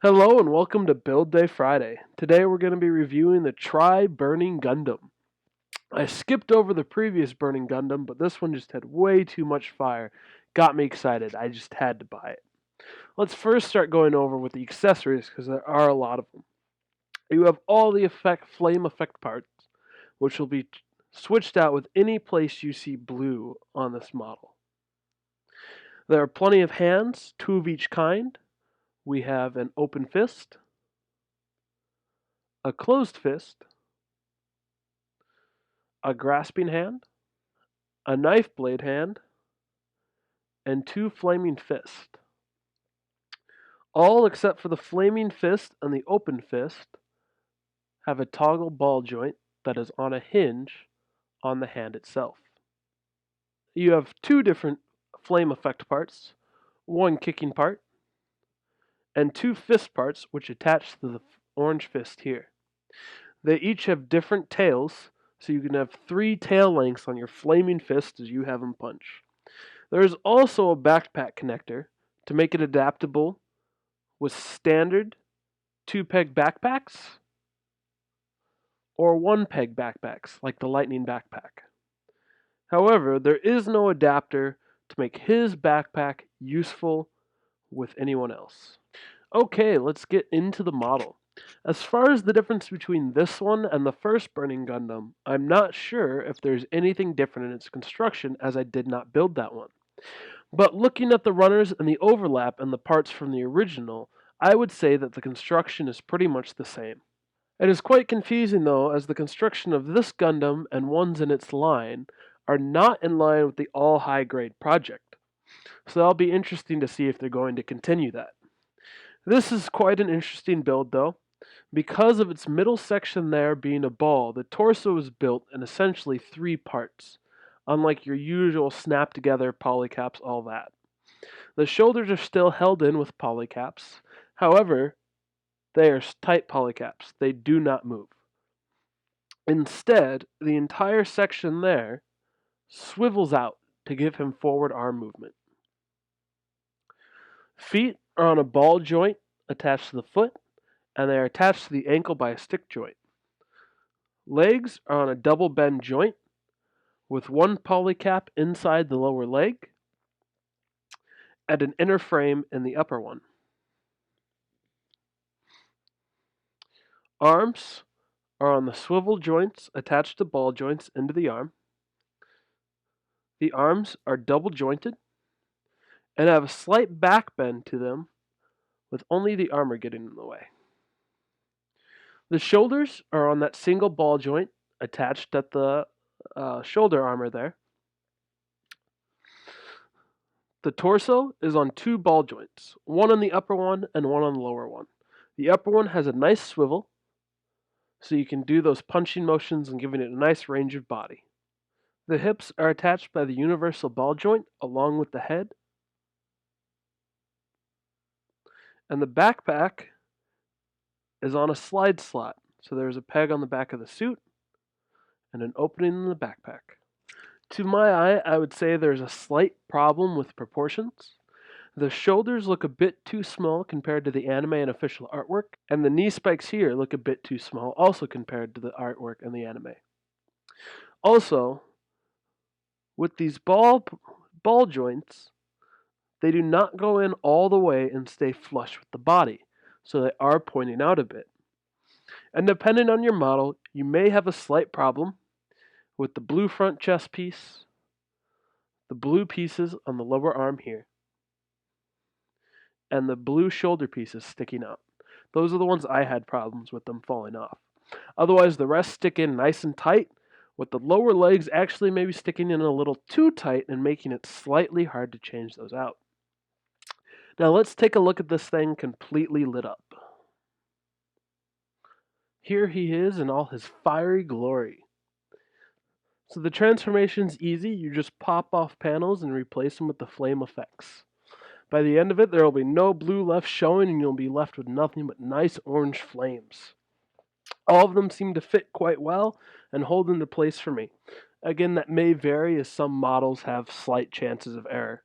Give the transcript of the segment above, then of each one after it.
Hello and welcome to Build Day Friday. Today we're going to be reviewing the Burning Gundam. I skipped over the previous Burning Gundam, but this one just had way too much fire. Got me excited. I just had to buy it. Let's first start going over with the accessories because there are a lot of them. You have all the flame effect parts, which will be switched out with any place you see blue on this model. There are plenty of hands, two of each kind. We have an open fist, a closed fist, a grasping hand, a knife blade hand, and two flaming fists. All except for the flaming fist and the open fist have a toggle ball joint that is on a hinge on the hand itself. You have two different flame effect parts, one kicking part, and two fist parts which attach to the orange fist here. They each have different tails, so you can have three tail lengths on your flaming fist as you have them punch. There is also a backpack connector to make it adaptable with standard 2-peg backpacks or 1-peg backpacks like the Lightning backpack. However, there is no adapter to make his backpack useful with anyone else. Okay, let's get into the model. As far as the difference between this one and the first Burning Gundam, I'm not sure if there's anything different in its construction as I did not build that one. But looking at the runners and the overlap and the parts from the original, I would say that the construction is pretty much the same. It is quite confusing though, as the construction of this Gundam and ones in its line are not in line with the all high grade project. So that'll be interesting to see if they're going to continue that. This is quite an interesting build though. Because of its middle section there being a ball, the torso is built in essentially three parts, unlike your usual snap together polycaps, all that. The shoulders are still held in with polycaps. However, they are tight polycaps. They do not move. Instead, the entire section there swivels out to give him forward arm movement. Feet are on a ball joint attached to the foot, and they are attached to the ankle by a stick joint. Legs are on a double bend joint with one polycap inside the lower leg and an inner frame in the upper one. Arms are on the swivel joints attached to ball joints into the arm. The arms are double jointed and have a slight back bend to them with only the armor getting in the way. The shoulders are on that single ball joint attached at the shoulder armor there. The torso is on two ball joints, one on the upper one and one on the lower one. The upper one has a nice swivel, so you can do those punching motions and giving it a nice range of body. The hips are attached by the universal ball joint along with the head. And the backpack is on a slide slot, so there's a peg on the back of the suit and an opening in the backpack. To my eye, I would say there's a slight problem with proportions. The shoulders look a bit too small compared to the anime and official artwork, and the knee spikes here look a bit too small also compared to the artwork and the anime. Also, with these ball joints, they do not go in all the way and stay flush with the body, so they are pointing out a bit. And depending on your model, you may have a slight problem with the blue front chest piece, the blue pieces on the lower arm here, and the blue shoulder pieces sticking out. Those are the ones I had problems with them falling off. Otherwise, the rest stick in nice and tight, with the lower legs actually maybe sticking in a little too tight and making it slightly hard to change those out. Now let's take a look at this thing completely lit up. Here he is in all his fiery glory. So the transformation's easy. You just pop off panels and replace them with the flame effects. By the end of it, there will be no blue left showing and you'll be left with nothing but nice orange flames. All of them seem to fit quite well and hold into place for me. Again, that may vary as some models have slight chances of error.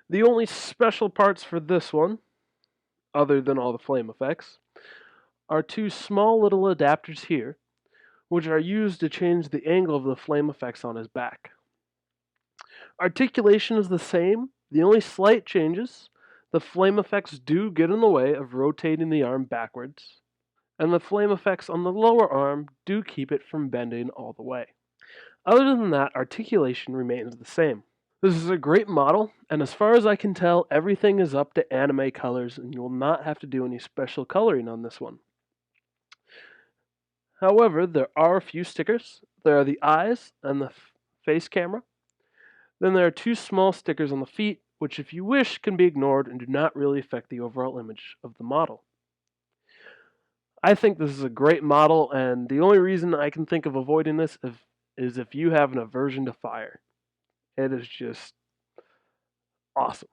The only special parts for this one other than all the flame effects, are two small little adapters here, which are used to change the angle of the flame effects on his back. Articulation is the same, the only slight changes. The flame effects do get in the way of rotating the arm backwards, and the flame effects on the lower arm do keep it from bending all the way. Other than that, articulation remains the same. This is a great model, and as far as I can tell, everything is up to anime colors, and you will not have to do any special coloring on this one. However, there are a few stickers. There are the eyes and the face camera. Then there are two small stickers on the feet, which if you wish can be ignored and do not really affect the overall image of the model. I think this is a great model, and the only reason I can think of avoiding this is if you have an aversion to fire. It is just awesome.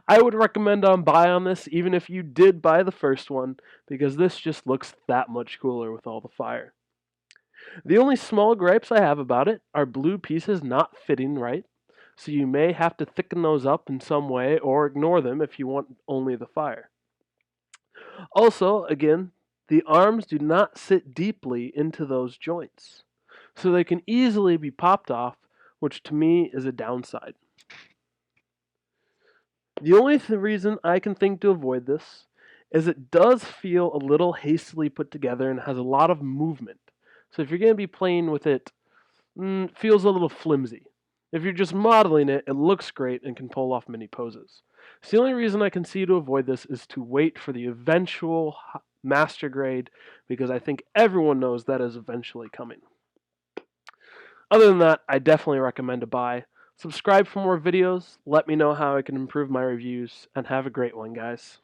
I would recommend buy on this even if you did buy the first one, because this just looks that much cooler with all the fire. The only small gripes I have about it are blue pieces not fitting right, so you may have to thicken those up in some way or ignore them if you want only the fire. Also, again, the arms do not sit deeply into those joints, so they can easily be popped off, which to me is a downside. The only reason I can think to avoid this is it does feel a little hastily put together and has a lot of movement. So if you're going to be playing with it, it feels a little flimsy. If you're just modeling it, it looks great and can pull off many poses. So the only reason I can see to avoid this is to wait for the eventual master grade, because I think everyone knows that is eventually coming. Other than that, I definitely recommend a buy. Subscribe for more videos, let me know how I can improve my reviews, and have a great one, guys.